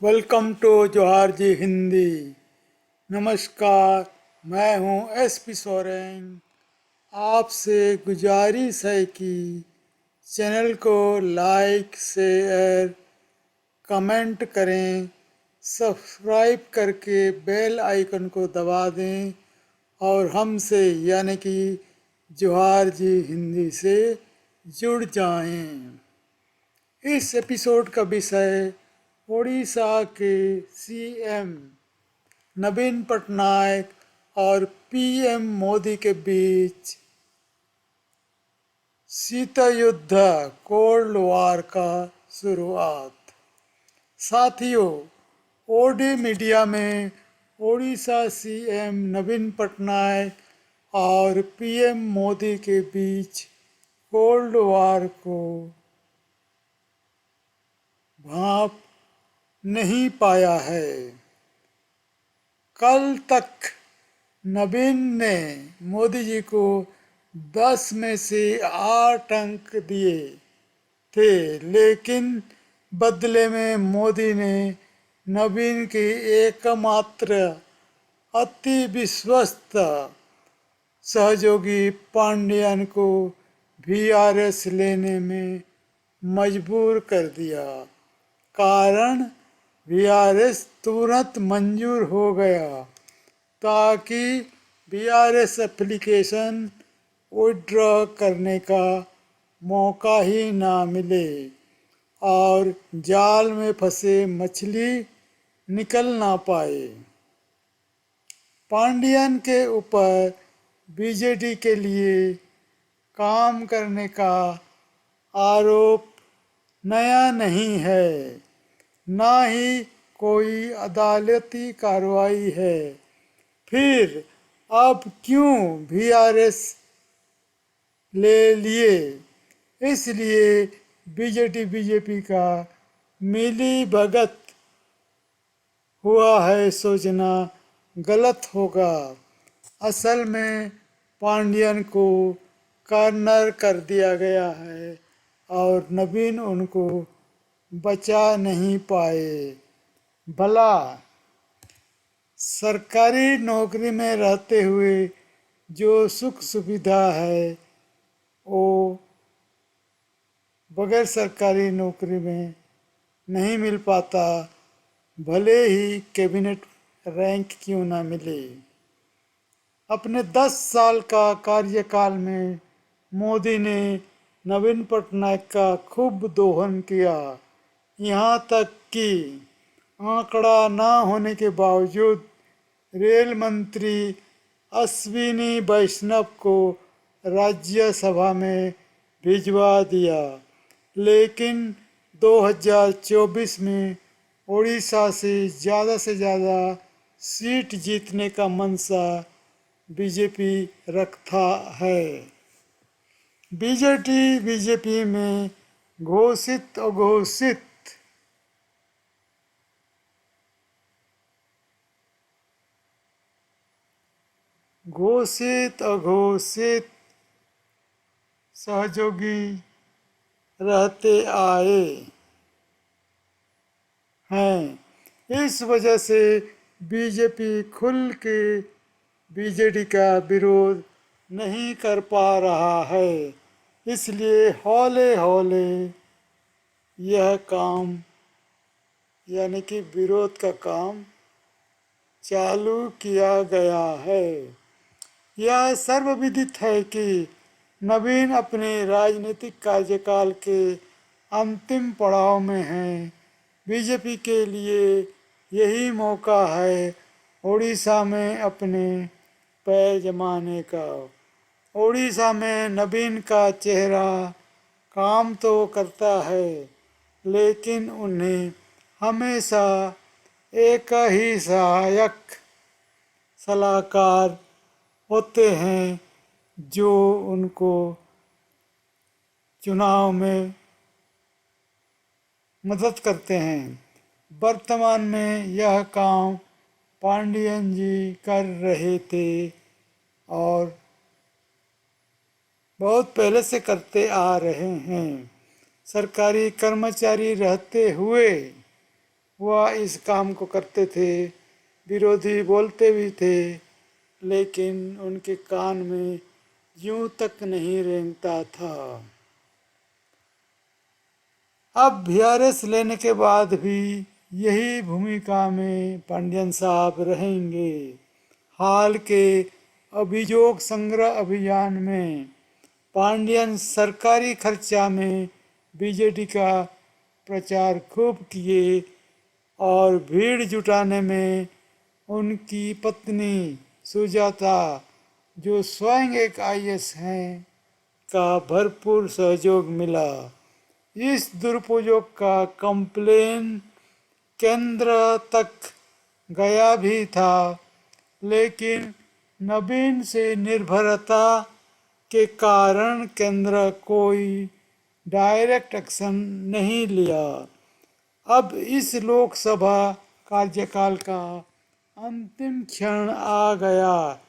Welcome to जोहार जी हिंदी। नमस्कार, मैं हूं एसपी सोरेन। आपसे गुजारिश है कि चैनल को लाइक शेयर कमेंट करें, सब्सक्राइब करके बेल आइकन को दबा दें और हमसे यानी कि जोहार जी हिंदी से जुड़ जाएं। इस एपिसोड का विषय उड़ीसा के सीएम नवीन पटनायक और पीएम मोदी के बीच शीतयुद्ध कोल्ड वॉर का शुरुआत। साथियों, ओडी मीडिया में उड़ीसा सीएम नवीन पटनायक और पीएम मोदी के बीच कोल्ड वॉर को भाप नहीं पाया है। कल तक नवीन ने मोदी जी को 10 में से 8 अंक दिए थे, लेकिन बदले में मोदी ने नवीन की एकमात्र अति विश्वस्त सहयोगी पांडियन को वीआरएस लेने में मजबूर कर दिया। कारण वीआरएस तुरंत मंजूर हो गया ताकि वीआरएस एप्लीकेशन विड्रॉ करने का मौका ही ना मिले और जाल में फंसे मछली निकल ना पाए। पांडियन के ऊपर बीजेडी के लिए काम करने का आरोप नया नहीं है, ना ही कोई अदालती कार्रवाई है। फिर अब क्यों वीआरएस ले लिए? इसलिए बीजेपी का मिली भगत हुआ है सोचना गलत होगा। असल में पांडियन को कॉर्नर कर दिया गया है और नवीन उनको बचा नहीं पाए। भला सरकारी नौकरी में रहते हुए जो सुख सुविधा है वो बगैर सरकारी नौकरी में नहीं मिल पाता, भले ही कैबिनेट रैंक क्यों ना मिले। अपने 10 साल का कार्यकाल में मोदी ने नवीन पटनायक का खूब दोहन किया, यहाँ तक कि आंकड़ा ना होने के बावजूद रेल मंत्री अश्विनी वैष्णव को राज्यसभा में भिजवा दिया। लेकिन 2024 में उड़ीसा से ज़्यादा सीट जीतने का मंशा बीजेपी रखता है। बीजेपी में घोषित अघोषित अघोषित सहयोगी रहते आए हैं। इस वजह से बीजेपी खुल के बीजेडी का विरोध नहीं कर पा रहा है। इसलिए हौले हौले यह काम यानी कि विरोध का काम चालू किया गया है। यह सर्वविदित है कि नवीन अपने राजनीतिक कार्यकाल के अंतिम पड़ाव में हैं। बीजेपी के लिए यही मौका है उड़ीसा में अपने पैर जमाने का। उड़ीसा में नवीन का चेहरा काम तो करता है, लेकिन उन्हें हमेशा एक ही सहायक सलाहकार होते हैं जो उनको चुनाव में मदद करते हैं। वर्तमान में यह काम पांडियन जी कर रहे थे और बहुत पहले से करते आ रहे हैं। सरकारी कर्मचारी रहते हुए वह इस काम को करते थे। विरोधी बोलते भी थे, लेकिन उनके कान में यूं तक नहीं रेंगता था। अब वीआरएस लेने के बाद भी यही भूमिका में पांडियन साहब रहेंगे। हाल के अभियोग संग्रह अभियान में पांडियन सरकारी खर्चा में बीजेडी का प्रचार खूब किए और भीड़ जुटाने में उनकी पत्नी सुजाता, जो स्वयं एक आईएएस हैं, का भरपूर सहयोग मिला। इस दुरुपयोग का कंप्लेन केंद्र तक गया भी था, लेकिन नवीन से निर्भरता के कारण केंद्र कोई डायरेक्ट एक्शन नहीं लिया। अब इस लोकसभा कार्यकाल का अंतिम क्षण आ गया,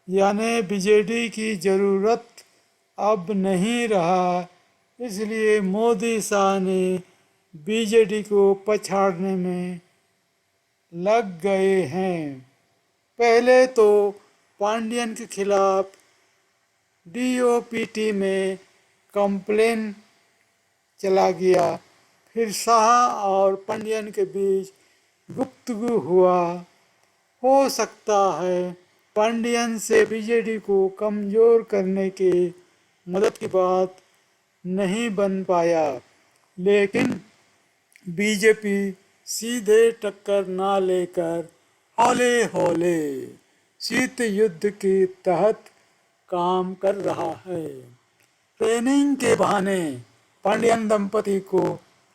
यानी बीजेडी की जरूरत अब नहीं रहा। इसलिए मोदी शाह ने बीजेडी को पछाड़ने में लग गए हैं। पहले तो पांडियन के खिलाफ डीओपीटी में कंप्लेन चला गया, फिर शाह और पांडियन के बीच गुफ्तगू हुआ। हो सकता है पांडियन से बीजेडी को कमजोर करने के मदद की बात नहीं बन पाया, लेकिन बीजेपी सीधे टक्कर ना लेकर हौले हौले शीत युद्ध के तहत काम कर रहा है। ट्रेनिंग के बहाने पांडियन दंपति को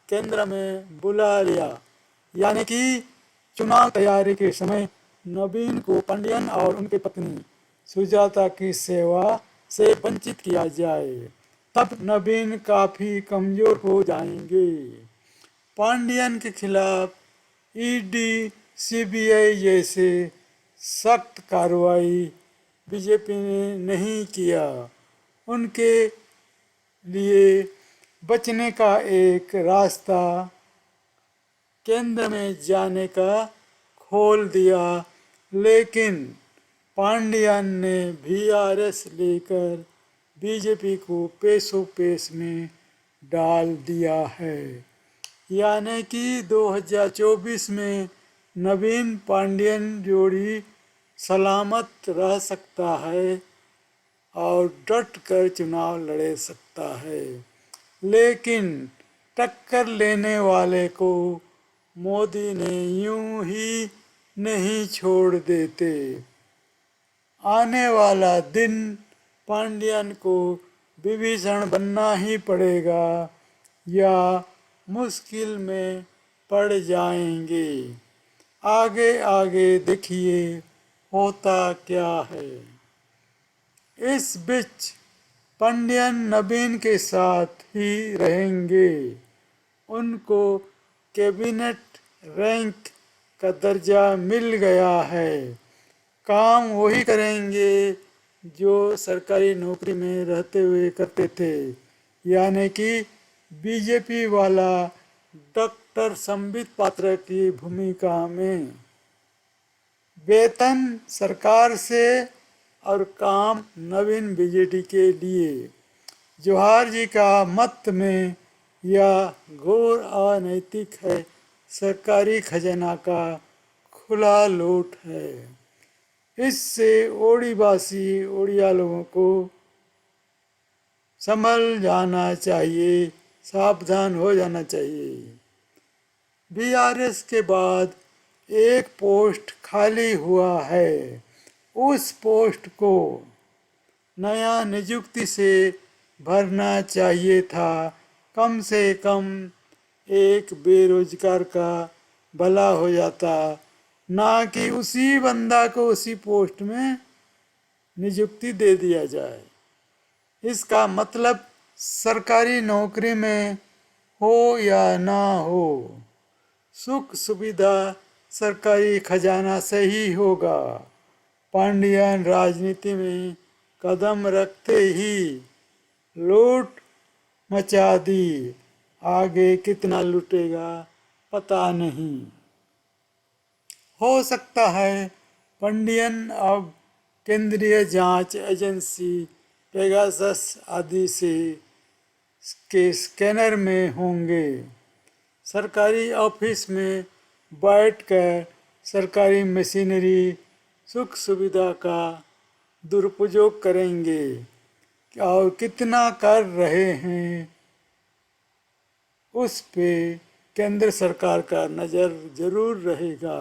केंद्र में बुला लिया, यानी कि चुनाव तैयारी के समय नवीन को पांडियन और उनकी पत्नी सुजाता की सेवा से वंचित किया जाए, तब नवीन काफी कमजोर हो जाएंगे। पांडियन के खिलाफ ईडी, सीबीआई जैसे सख्त कार्रवाई बीजेपी ने नहीं किया। उनके लिए बचने का एक रास्ता केंद्र में जाने का खोल दिया, लेकिन पांडियन ने वीआरएस लेकर बीजेपी को पेशो पेश में डाल दिया है, यानी कि 2024 में नवीन पांडियन जोड़ी सलामत रह सकता है और डट कर चुनाव लड़ सकता है, लेकिन टक्कर लेने वाले को मोदी ने यूं ही नहीं छोड़ देते। आने वाला दिन पांडियन को विभीषण बनना ही पड़ेगा या मुश्किल में पड़ जाएंगे। आगे आगे देखिए होता क्या है। इस बीच पांडियन नवीन के साथ ही रहेंगे। उनको कैबिनेट रैंक का दर्जा मिल गया है। काम वही करेंगे जो सरकारी नौकरी में रहते हुए करते थे, यानी कि बीजेपी वाला डॉक्टर संबित पात्रा की भूमिका में। वेतन सरकार से और काम नवीन बीजेडी के लिए। जवाहर जी का मत में यह घोर अनैतिक है। सरकारी खजाना का खुला लूट है। इससे ओडिवासी ओडिया लोगों को संभल जाना चाहिए, सावधान हो जाना चाहिए। बीआरएस के बाद एक पोस्ट खाली हुआ है। उस पोस्ट को नया नियुक्ति से भरना चाहिए था। कम से कम एक बेरोजगार का भला हो जाता, ना कि उसी बंदा को उसी पोस्ट में नियुक्ति दे दिया जाए। इसका मतलब सरकारी नौकरी में हो या ना हो, सुख सुविधा सरकारी खजाना से ही होगा। पांडियन राजनीति में कदम रखते ही लूट मचा दी। आगे कितना लूटेगा पता नहीं। हो सकता है पंडियन अब केंद्रीय जांच एजेंसी पेगासस आदि से के स्कैनर में होंगे। सरकारी ऑफिस में बैठकर सरकारी मशीनरी सुख सुविधा का दुरुपयोग करेंगे और कितना कर रहे हैं उस पे केंद्र सरकार का नज़र जरूर रहेगा।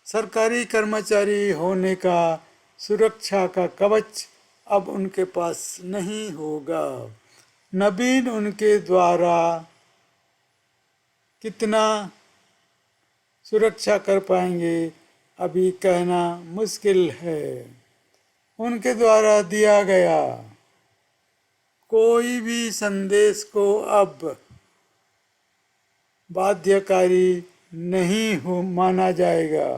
सरकारी कर्मचारी होने का सुरक्षा का कवच अब उनके पास नहीं होगा। नवीन उनके द्वारा कितना सुरक्षा कर पाएंगे अभी कहना मुश्किल है। उनके द्वारा दिया गया कोई भी संदेश को अब बाध्यकारी नहीं हो माना जाएगा,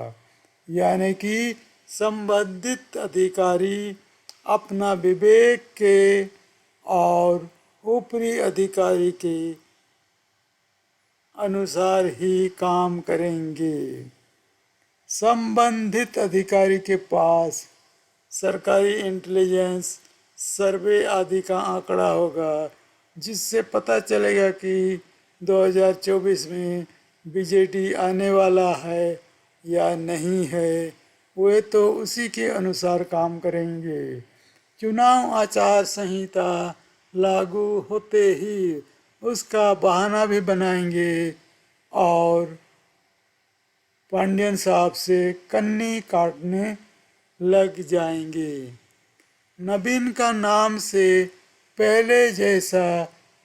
यानी कि संबंधित अधिकारी अपना विवेक के और ऊपरी अधिकारी के अनुसार ही काम करेंगे। संबंधित अधिकारी के पास सरकारी इंटेलिजेंस सर्वे आदि का आंकड़ा होगा, जिससे पता चलेगा कि 2024 में बीजेडी आने वाला है या नहीं है। वे तो उसी के अनुसार काम करेंगे। चुनाव आचार संहिता लागू होते ही उसका बहाना भी बनाएंगे और पांडियन साहब से कन्नी काटने लग जाएंगे। नवीन का नाम से पहले जैसा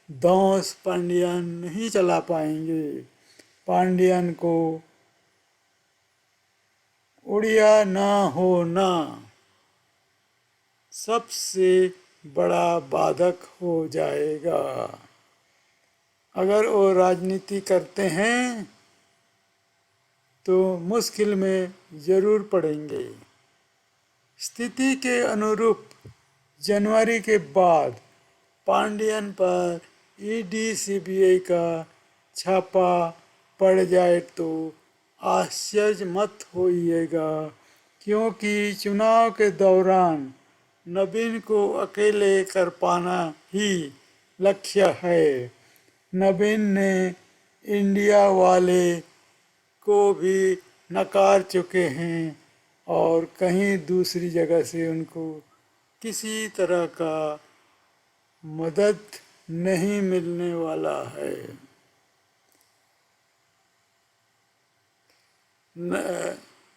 दौस पांडियन नहीं चला पाएंगे। पांडियन को उड़िया ना होना सबसे बड़ा बाधक हो जाएगा। अगर वो राजनीति करते हैं तो मुश्किल में जरूर पड़ेंगे। स्थिति के अनुरूप जनवरी के बाद पांडियन पर ईडी सीबीआई का छापा पड़ जाए तो आश्चर्य मत होइएगा, क्योंकि चुनाव के दौरान नवीन को अकेले कर पाना ही लक्ष्य है। नवीन ने इंडिया वाले को भी नकार चुके हैं और कहीं दूसरी जगह से उनको किसी तरह का मदद नहीं मिलने वाला है।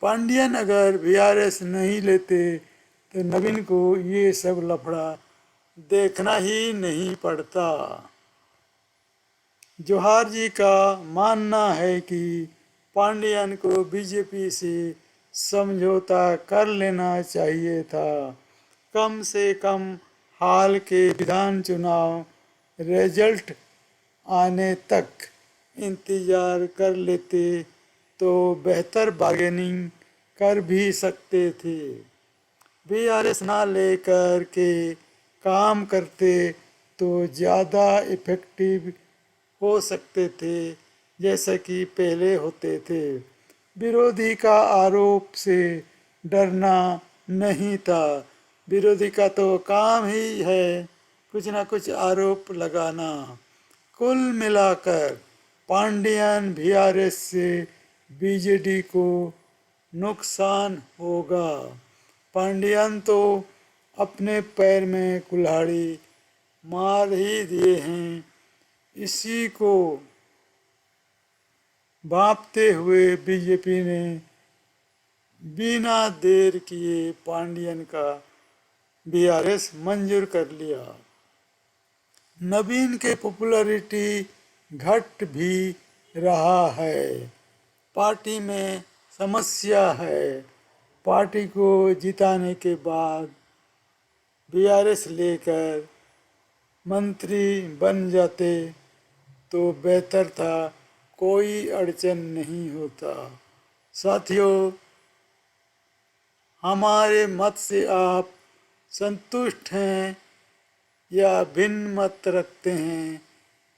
पांडियन अगर बीआरएस नहीं लेते तो नवीन को ये सब लफड़ा देखना ही नहीं पड़ता। जोहार जी का मानना है कि पांडियन को बीजेपी से समझौता कर लेना चाहिए था। कम से कम हाल के विधान चुनाव रिजल्ट आने तक इंतज़ार कर लेते तो बेहतर बार्गेनिंग कर भी सकते थे। बीआरएस ना लेकर के काम करते तो ज़्यादा इफ़ेक्टिव हो सकते थे, जैसा कि पहले होते थे। विरोधी का आरोप से डरना नहीं था। विरोधी का तो काम ही है कुछ ना कुछ आरोप लगाना। कुल मिलाकर पांडियन बीआरएस से बीजेडी को नुकसान होगा। पांडियन तो अपने पैर में कुल्हाड़ी मार ही दिए हैं। इसी को भांपते हुए बीजेपी ने बिना देर किए पांडियन का बीआरएस मंजूर कर लिया। नवीन के पॉपुलैरिटी घट भी रहा है। पार्टी में समस्या है। पार्टी को जिताने के बाद बीआरएस लेकर मंत्री बन जाते तो बेहतर था, कोई अड़चन नहीं होता। साथियों, हमारे मत से आप संतुष्ट हैं या भिन्न मत रखते हैं,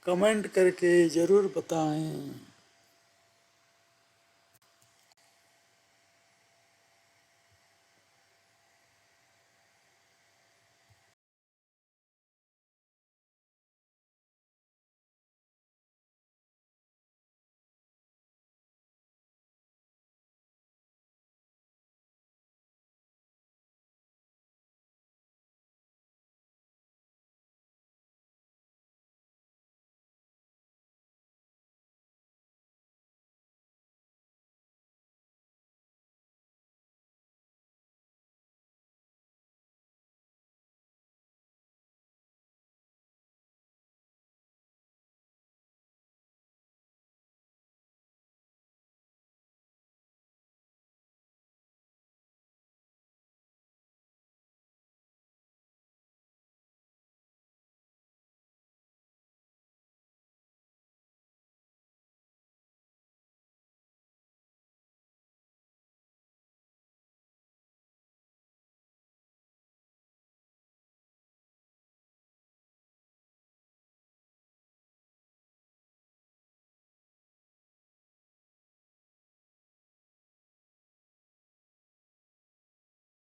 कमेंट करके ज़रूर बताएं।